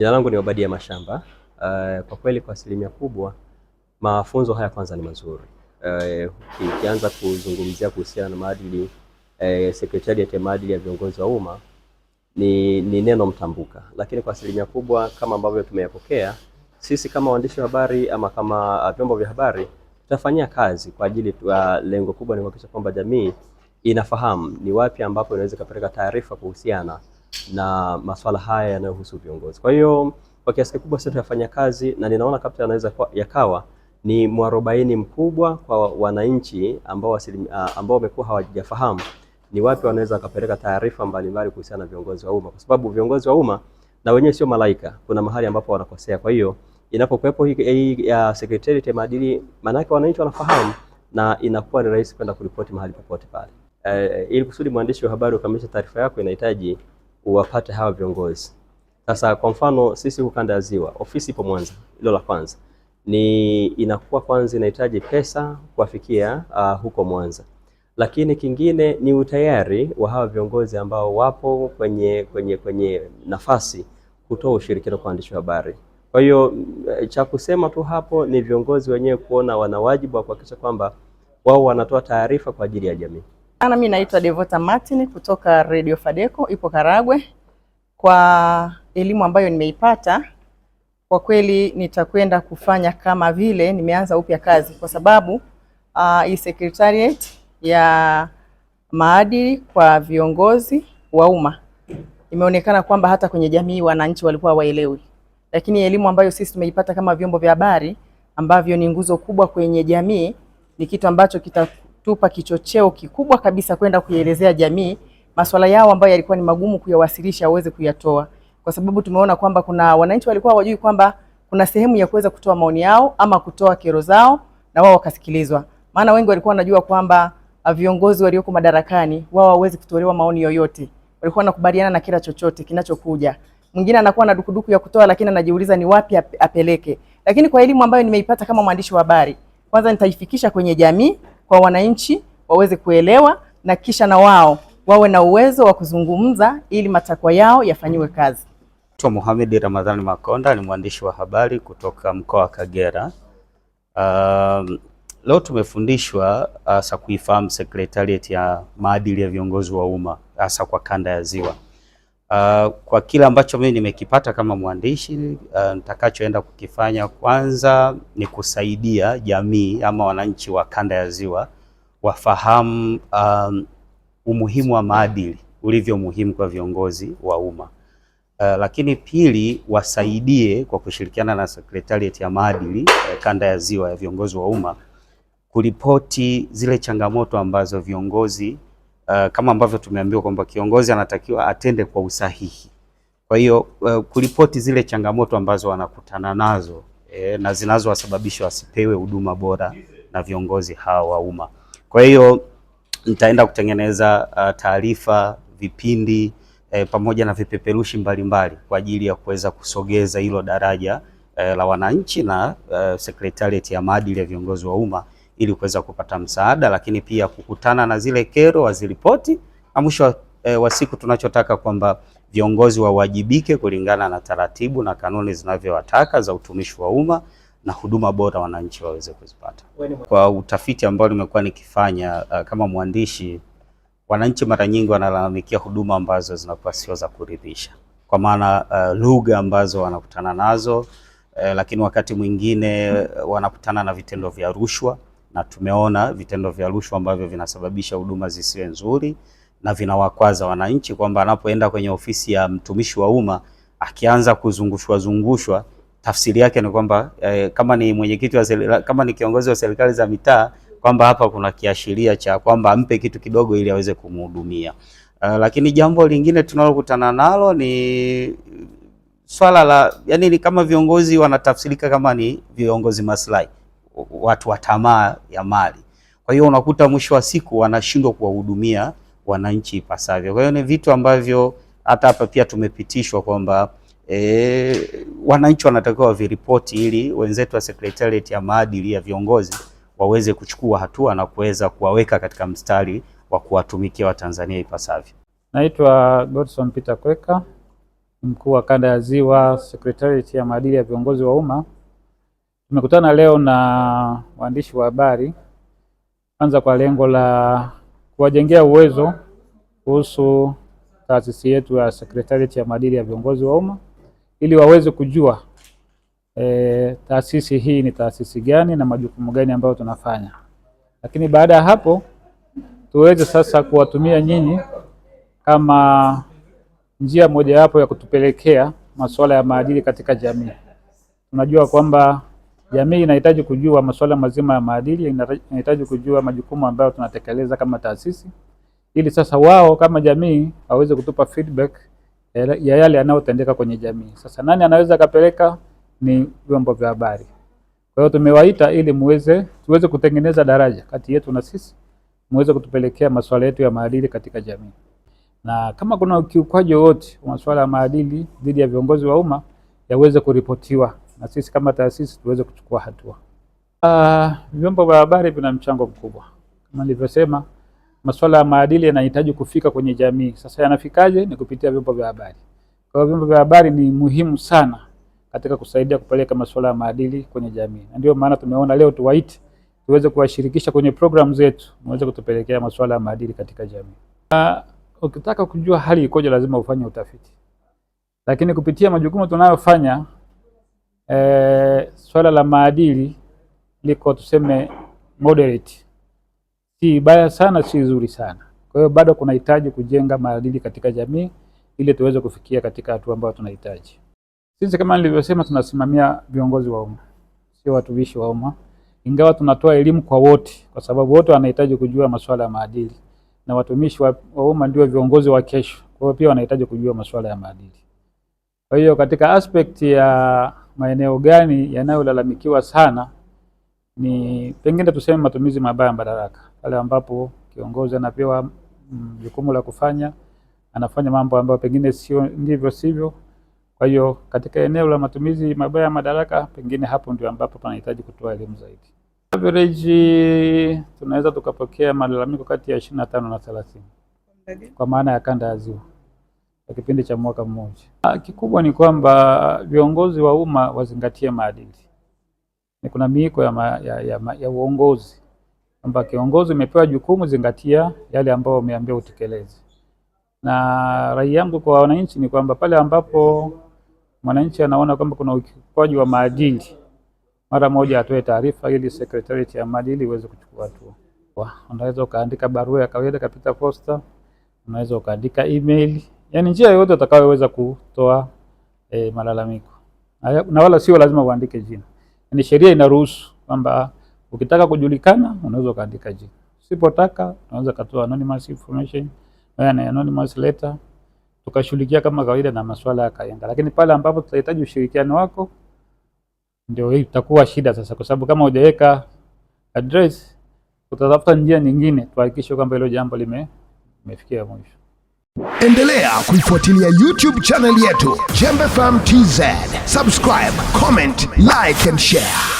Jina langu ni Obadia Mashamba. Kwa kweli kwa asilimia kubwa mafunzo haya kwanza ni mazuri. Ukianza kuzungumzia kuhusiana na maadili, Secretariat ya maadili ya viongozi wa umma ni neno mtambuka, lakini kwa asilimia kubwa kama ambavyo tumeyapokea sisi kama waandishi wa habari ama kama vyombo vya habari tutafanyia kazi kwa ajili lengo kubwa ni kuhakikisha kwamba jamii inafahamu ni wapi ambapo inaweza kupeleka taarifa kuhusiana na masuala haya yanayohusu viongozi. Kwa hiyo kwa kiasi kikubwa sisi tunafanya kazi na ninaona kabisa yanaweza yakawa ni mwarobaini mkubwa kwa wananchi ambao wamekuwa hawajafahamu ni wapi wanaweza kupeleka taarifa mbalimbali kuhusiana na viongozi wa umma, kwa sababu viongozi wa umma na wenyewe sio malaika, kuna mahali ambapo wanakosea. Kwa hiyo inapokuwepo hii ya Secretariat ya maadili, maana yake wananchi wanafahamu na inakuwa ni rahisi kwenda kuripoti mahali popote pale. Ili kusudi mwandishi wa habari ukamilishe taarifa yako inahitaji uwapate hawa viongozi. Sasa kwa mfano sisi ukanda ya Ziwa, ofisi ipo Mwanza, hilo la kwanza. Inakuwa kwanza inahitaji pesa kuwafikia huko Mwanza. Lakini kingine ni utayari wa hawa viongozi ambao wapo kwenye nafasi kutoa ushirikiano kwa waandishi wa habari. Kwa hiyo cha kusema tu hapo ni viongozi wenyewe kuona wana wajibu wa kuhakikisha kwamba wao wanatoa taarifa kwa ajili ya jamii. Mimi naitwa Devota Martin kutoka Radio Fadeco ipo Karagwe. Kwa elimu ambayo nimeipata, kwa kweli nitakwenda kufanya kama vile nimeanza upya kazi, kwa sababu hii Secretariat ya maadili kwa viongozi wa umma imeonekana kwamba hata kwenye jamii wananchi walikuwa waelewi, lakini elimu ambayo sisi tumeipata kama vyombo vya habari ambavyo ni nguzo kubwa kwenye jamii ni kitu ambacho kitatupa kichocheo kikubwa kabisa kwenda kuielezea jamii masuala yao ambayo yalikuwa ni magumu kuyawasilisha waweze kuyatoa, kwa sababu tumeona kwamba kuna wananchi walikuwa hawajui kwamba kuna sehemu ya kuweza kutoa maoni yao ama kutoa kero zao na wao wakasikilizwa. Maana wengi walikuwa wanajua kwamba viongozi walioko madarakani wao hawawezi kutolewa maoni yoyote, walikuwa wanakubaliana na kila chochote kinachokuja. Mwingine anakuwa na dukuduku ya kutoa, lakini anajiuliza ni wapi apeleke. Lakini kwa elimu ambayo nimeipata kama mwandishi wa habari, kwanza nitaifikisha kwenye jamii kwa wananchi waweze kuelewa, na kisha na wao wawe na uwezo wa kuzungumza ili matakwa yao yafanyiwe kazi. Mohamed Ramadhani Makonda ni mwandishi wa habari kutoka mkoa wa Kagera. Leo tumefundishwa hasa kuifahamu Secretariat ya maadili ya viongozi wa umma hasa kwa kanda ya Ziwa. Kwa kile ambacho mimi nimekipata kama mwandishi, nitakachoenda kukifanya kwanza ni kusaidia jamii ama wananchi wa kanda ya Ziwa wafahamu umuhimu wa maadili ulivyo muhimu kwa viongozi wa umma. Lakini pili, wasaidie kwa kushirikiana na Secretariat ya maadili kanda ya Ziwa ya viongozi wa umma kuripoti zile changamoto ambazo viongozi kama ambavyo tumeambiwa kwamba kiongozi anatakiwa atende kwa usahihi. Kwa hiyo kuripoti zile changamoto ambazo wanakutana nazo na zinazowasababisha wasipewe huduma bora na viongozi hawa wa umma. Kwa hiyo nitaenda kutengeneza taarifa, vipindi pamoja na vipeperushi mbalimbali kwa ajili ya kuweza kusogeza hilo daraja la wananchi na Secretariat ya maadili ya viongozi wa umma ili kuweza kupata msaada, lakini pia kukutana na zile kero waziripoti, na mwisho wa siku tunachotaka kwamba viongozi wawajibike kulingana na taratibu na kanuni zinavyowataka za utumishi wa umma na huduma bora wananchi waweze kuzipata. Kwa utafiti ambao nimekuwa nikifanya kama mwandishi, wananchi mara nyingi wanalalamikia huduma ambazo zinakuwa sio za kuridhisha, kwa maana lugha ambazo wanakutana nazo, lakini wakati mwingine wanakutana na vitendo vya rushwa, na tumeona vitendo vya rushwa ambavyo vinasababisha huduma zisiwe nzuri na vinawakwaza wananchi, kwamba anapoenda kwenye ofisi ya mtumishi wa umma akianza kuzungushwa, tafsiri yake ni kwamba kama ni mwenyekiti wa serikali, kama ni kiongozi wa serikali za mitaa, kwamba hapa kuna kiashiria cha kwamba ampe kitu kidogo ili aweze kumhudumia. Lakini jambo lingine tunalokutana nalo ni swala la ni kama viongozi wanatafsirika kama ni viongozi maslahi, watu wa tamaa ya mali. Kwa hiyo unakuta mwisho wa siku wanashindwa kuwahudumia wananchi ipasavyo. Kwa hiyo ni vitu ambavyo hata hapa pia tumepitishwa kwamba wananchi wanatakiwa viripoti ili wenzetu wa Secretariat ya maadili ya viongozi waweze kuchukua hatua na kuweza kuwaweka katika mstari wa kuwatumikia Watanzania ipasavyo. Naitwa Godson Peter Kweka, mkuu wa kanda ya Ziwa, Secretariat ya maadili ya viongozi wa umma. Tumekutana leo na waandishi wa habari, kwanza kwa lengo la kuwajengea uwezo kuhusu taasisi yetu ya Secretariat ya maadili ya viongozi wa umma, ili waweze kujua taasisi hii ni taasisi gani na majukumu gani ambayo tunafanya. Lakini baada ya hapo tuweze sasa kuwatumia nyinyi kama njia mojawapo ya kutupelekea masuala ya maadili katika jamii. Tunajua kwamba jamii inahitaji kujua masuala mazima ya maadili, inahitaji kujua majukumu ambayo tunatekeleza kama taasisi, ili sasa wao kama jamii waweze kutupa feedback ya yale yanayotendeka kwenye jamii. Sasa nani anaweza kapeleka? Ni vyombo vya habari. Kwa hiyo tumewaita ili tuweze kutengeneza daraja kati yetu na sisi, muweze kutupelekea masuala yetu ya maadili katika jamii. Na kama kuna ukiukwaji wote wa masuala ya maadili dhidi ya viongozi wa umma, yaweze kuripotiwa na sisi kama taasisi tuweze kuchukua hatua. Vyombo vya habari vina mchango mkubwa. Kama nilivyosema, masuala ya maadili yanahitaji kufika kwenye jamii. Sasa yanafikaje? Ni kupitia vyombo vya habari. Kwa hiyo vyombo vya habari ni muhimu sana katika kusaidia kupeleka masuala ya maadili kwenye jamii. Na ndio maana tumeona leo tuwaite tuweze kuwashirikisha kwenye programu zetu, muweze kutupelekea masuala ya maadili katika jamii. Ukitaka kujua hali ikoje lazima ufanye utafiti. Lakini kupitia majukumu tunayofanya, swala la maadili liko tuseme moderate. Si baya sana, si nzuri sana. Kwa hiyo bado kunahitaji kujenga maadili katika jamii ili tuweze kufikia katika hatua ambayo tunahitaji. Sisi kama nilivyosema, tunasimamia viongozi wa umma, sio watumishi wa umma. Ingawa tunatoa elimu kwa wote, kwa sababu wote wanahitaji kujua masuala ya maadili, na watumishi wa umma ndio viongozi wa kesho. Kwa hiyo pia wanahitaji kujua masuala ya maadili. Kwa hiyo katika aspect ya maeneo gani yanayolalamikiwa sana, ni pengine tuseme matumizi mabaya ya madaraka. Pale ambapo kiongozi anapewa jukumu la kufanya, anafanya mambo ambayo pengine sio ndivyo sivyo. Kwa hiyo katika eneo la matumizi mabaya ya madaraka, pengine hapo ndio ambapo panahitaji kutoa elimu zaidi. Average tunaweza tukapokea malalamiko kati ya 25 na 30 kwa maana ya kanda ya Ziwa kwa kipindi cha mwaka mmoja. Kikubwa ni kwamba viongozi wa umma wazingatie maadili. Ni kuna miiko ya uongozi kwamba kiongozi umepewa jukumu, zingatia yale ambayo umeambiwa utekeleze. Na rai yangu kwa wananchi ni kwamba pale ambapo mwananchi anaona kwamba kuna ukiukwaji wa maadili, mara moja atoe taarifa ili Secretariat ya maadili iweze kuchukua hatua. Unaweza ukaandika barua ya kawaida kapita posta, unaweza ukaandika email, yani njia yoyote utakayoweza kutoa malalamiko. Na wala sio lazima uandike jina. Yaani sheria inaruhusu kwamba ukitaka kujulikana unaweza ukaandika jina. Usipotaka unaweza kutoa anonymous information, na anonymous letter, tukashughulikia kama kawaida na masuala yakaenda. Lakini pale ambapo tutahitaji ushirikiano wako, ndio itakuwa shida sasa, kwa sababu kama hujaweka address utatafuta njia nyingine tuhakikishe kwamba hilo jambo limefikia mwisho. Endelea kuifuatilia YouTube channel yetu Jembe FM TZ. Subscribe, comment, like and share.